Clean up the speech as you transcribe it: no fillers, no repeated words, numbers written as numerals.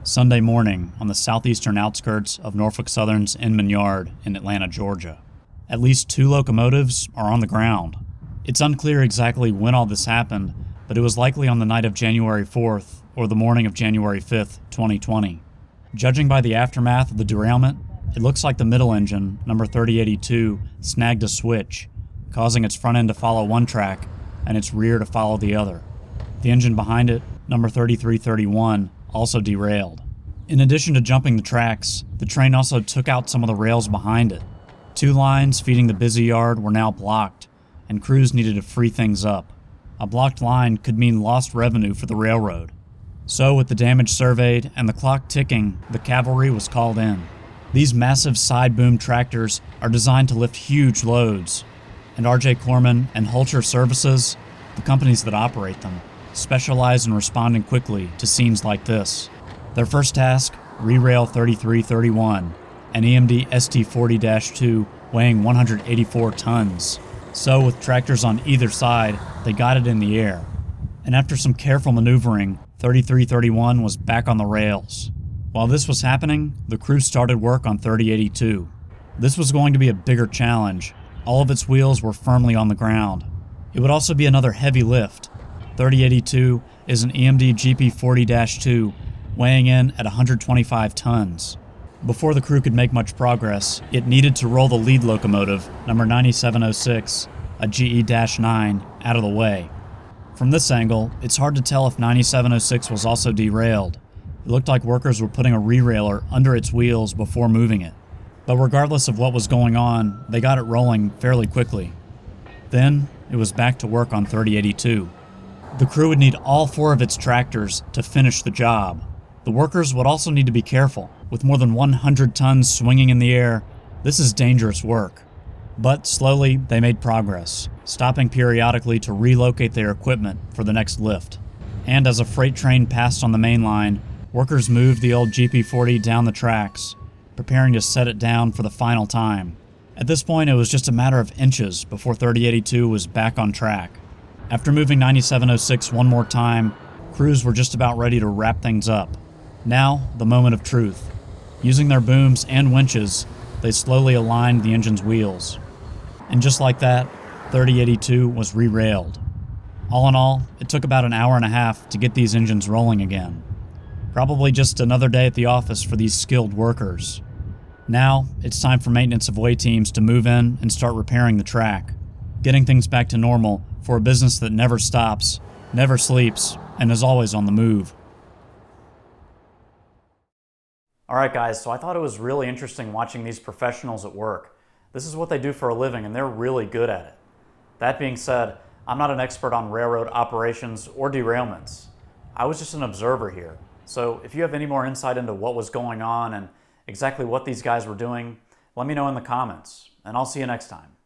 Sunday morning on the southeastern outskirts of Norfolk Southern's Inman Yard in Atlanta, Georgia. At least 2 locomotives are on the ground. It's unclear exactly when all this happened, but it was likely on the night of January 4th or the morning of January 5th, 2020. Judging by the aftermath of the derailment, it looks like the middle engine, number 3082, snagged a switch, causing its front end to follow one track and its rear to follow the other. The engine behind it, number 3331, also derailed. In addition to jumping the tracks, the train also took out some of the rails behind it. 2 lines feeding the busy yard were now blocked, and crews needed to free things up. A blocked line could mean lost revenue for the railroad. So, with the damage surveyed and the clock ticking, the cavalry was called in. These massive side boom tractors are designed to lift huge loads, and R.J. Corman and Hulcher Services, the companies that operate them, specialize in responding quickly to scenes like this. Their first task, Re-Rail 3331, an EMD ST40-2 weighing 184 tons. So with tractors on either side, they got it in the air. And after some careful maneuvering, 3331 was back on the rails. While this was happening, the crew started work on 3082. This was going to be a bigger challenge. All of its wheels were firmly on the ground. It would also be another heavy lift. 3082 is an EMD GP40-2 weighing in at 125 tons. Before the crew could make much progress, it needed to roll the lead locomotive, number 9706, a GE-9, out of the way. From this angle, it's hard to tell if 9706 was also derailed. It looked like workers were putting a re-railer under its wheels before moving it. But regardless of what was going on, they got it rolling fairly quickly. Then, it was back to work on 3082. The crew would need all 4 of its tractors to finish the job. The workers would also need to be careful. With more than 100 tons swinging in the air, this is dangerous work. But slowly, they made progress, stopping periodically to relocate their equipment for the next lift. And as a freight train passed on the main line, workers moved the old GP40 down the tracks, preparing to set it down for the final time. At this point, it was just a matter of inches before 3082 was back on track. After moving 9706 one more time, crews were just about ready to wrap things up. Now, the moment of truth. Using their booms and winches, they slowly aligned the engine's wheels. And just like that, 3082 was re-railed. All in all, it took about an hour and a half to get these engines rolling again. Probably just another day at the office for these skilled workers. Now, it's time for maintenance of way teams to move in and start repairing the track, getting things back to normal for a business that never stops, never sleeps, and is always on the move. Alright guys, so I thought it was really interesting watching these professionals at work. This is what they do for a living and they're really good at it. That being said, I'm not an expert on railroad operations or derailments. I was just an observer here. So if you have any more insight into what was going on and exactly what these guys were doing, let me know in the comments, and I'll see you next time.